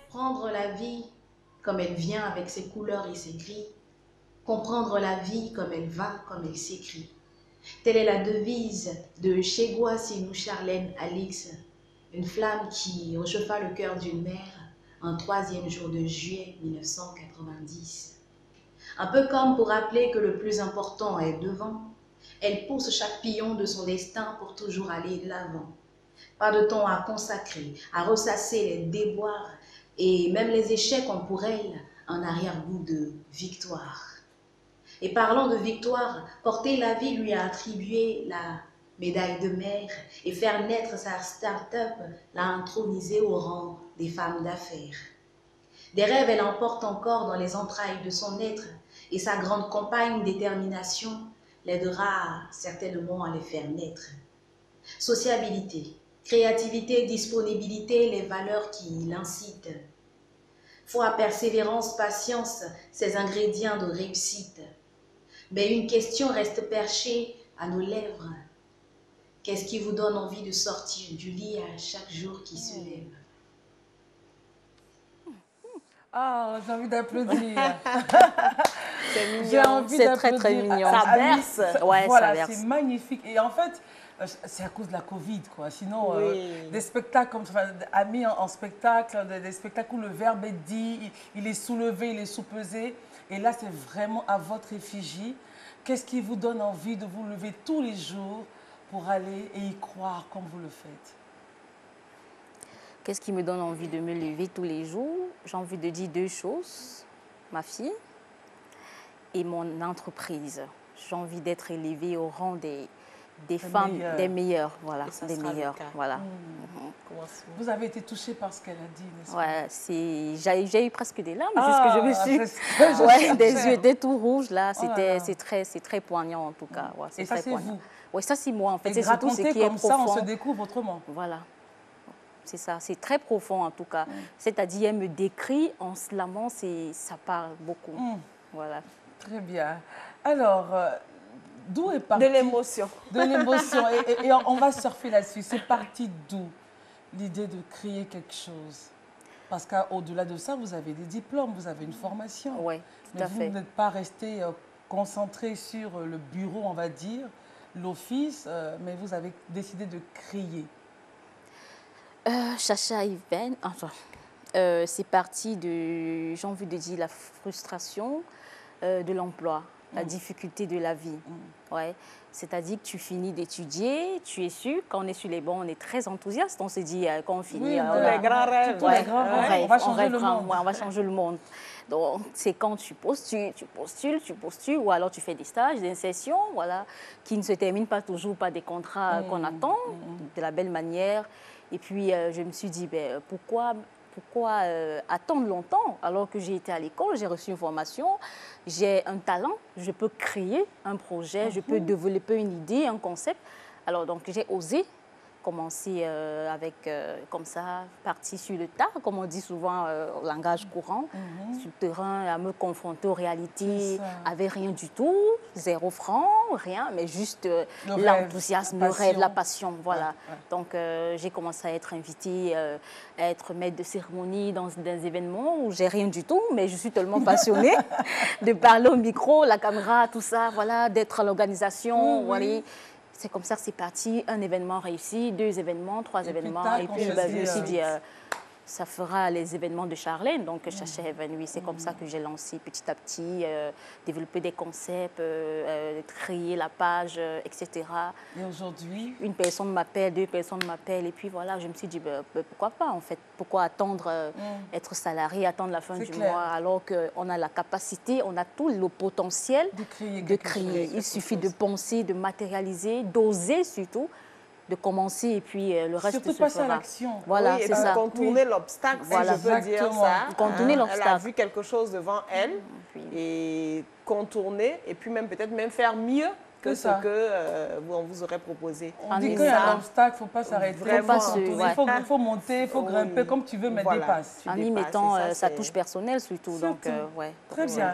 Prendre la vie comme elle vient avec ses couleurs et ses gris, comprendre la vie comme elle va, comme elle s'écrit. Telle est la devise de Chegwa Sinou Charlène Alix, une flamme qui réchauffa le cœur d'une mère un 3e jour de juillet 1990. Un peu comme pour rappeler que le plus important est devant, elle pousse chaque pion de son destin pour toujours aller de l'avant. Pas de temps à consacrer, à ressasser les déboires et même les échecs ont pour elle un arrière-goût de victoire. Et parlant de victoire, porter la vie lui a attribué la médaille de mer et faire naître sa start-up l'a intronisée au rang des femmes d'affaires. Des rêves, elle emporte encore dans les entrailles de son être et sa grande compagne détermination l'aidera certainement à les faire naître. Sociabilité, créativité, disponibilité, les valeurs qui l'incitent. Foi, persévérance, patience, ces ingrédients de réussite. Mais une question reste perchée à nos lèvres. Qu'est-ce qui vous donne envie de sortir du lit à chaque jour qui se lève? Ah, j'ai envie d'applaudir. C'est J'ai mignon. envie C'est très, très d'applaudir. mignon. Ça Alice. berce. Ouais, Voilà, ça verse. c'est magnifique. Et en fait, c'est à cause de la Covid, quoi. Sinon, Oui. des spectacles comme enfin, Amis en spectacle, des spectacles où le verbe est dit, il est soulevé, il est sous-pesé. Et là, c'est vraiment à votre effigie. Qu'est-ce qui vous donne envie de vous lever tous les jours pour aller et y croire comme vous le faites? Qu'est-ce qui me donne envie de me lever tous les jours? J'ai envie de dire 2 choses. Ma fille et mon entreprise. J'ai envie d'être élevée au rang des femmes, meilleures. des meilleures. Voilà, Et ça des sera le meilleures. cas. Voilà. Vous avez été touchée par ce qu'elle a dit, n'est-ce pas? Ouais, j'ai eu presque des larmes Ah, puisque je me c'est suis... ce que je Ouais, cherchais. des yeux étaient tout rouges là. Oh là là. C'est très poignant en tout cas. Ouais, Et ça, très c'est poignant. vous. Oui, ça c'est moi en fait. Et C'est surtout ce raconter qui est comme ça, on profond. se découvre autrement. Voilà. C'est ça, c'est très profond en tout cas. C'est-à-dire, elle me décrit en slamant, ça parle beaucoup. Voilà. Très bien. Alors, d'où est parti... De l'émotion. De l'émotion. Et on va surfer là-dessus. C'est parti d'où l'idée de créer quelque chose? Parce qu'au-delà de ça, vous avez des diplômes, vous avez une formation. Oui, tout Mais à vous fait. n'êtes pas resté concentré sur le bureau, on va dire, l'office, mais vous avez décidé de créer. Chacha Even, enfin, c'est parti de, j'ai envie de dire, la frustration de l'emploi, la difficulté de la vie. Ouais. C'est-à-dire que tu finis d'étudier, tu es sûr, quand on est sur les bancs, on est très enthousiaste, on se dit, quand on finit, Oui, on voilà. Les grands rêves. Tous les grands on rêves. rêve, On va changer rêve le vraiment, monde. ouais, on va changer le monde. Donc, c'est quand tu postules, ou alors tu fais des stages d'insertion, voilà, qui ne se terminent pas toujours par des contrats qu'on attend, de la belle manière. Et puis, je me suis dit, ben, pourquoi attendre longtemps alors que j'ai été à l'école, j'ai reçu une formation, j'ai un talent, je peux créer un projet, je peux développer une idée, un concept. Alors, donc, j'ai osé commencer avec, comme ça, partie sur le tas, comme on dit souvent au langage courant, sur le terrain, à me confronter aux réalités, avec rien du tout, 0 franc, rien, mais juste l'enthousiasme, le rêve, la passion, voilà. Ouais. Donc, j'ai commencé à être invitée, à être maître de cérémonie dans des événements où j'ai rien du tout, mais je suis tellement passionnée de parler au micro, la caméra, tout ça, voilà, d'être à l'organisation, voilà. C'est comme ça que c'est parti, un événement réussi, 2 événements, 3 événements. tac, Et on puis, se je dit, me suis dit, ça fera les événements de Charlène, donc Chacha Even, oui, c'est comme ça que j'ai lancé petit à petit, développer des concepts, créer la page, etc. Et aujourd'hui? Une personne m'appelle, 2 personnes m'appellent, et puis voilà, je me suis dit, pourquoi pas en fait? Pourquoi attendre, être salarié, attendre la fin du mois, alors qu'on a la capacité, on a tout le potentiel de créer. Il suffit de penser, de matérialiser, d'oser surtout, de commencer et puis le reste surtout se passer à fera. l'action. Voilà, Oui, c'est ça. contourner l'obstacle, Voilà. si je peux dire ça. Contourner Elle a l'obstacle. vu quelque chose devant elle et contourner, et puis peut-être même faire mieux que ce que on vous aurait proposé. On dit qu'il y a un obstacle, il ne faut pas s'arrêter. Il faut monter, il faut grimper comme tu veux, mais dépasse. En y mettant sa touche personnelle surtout. Donc, Très bien.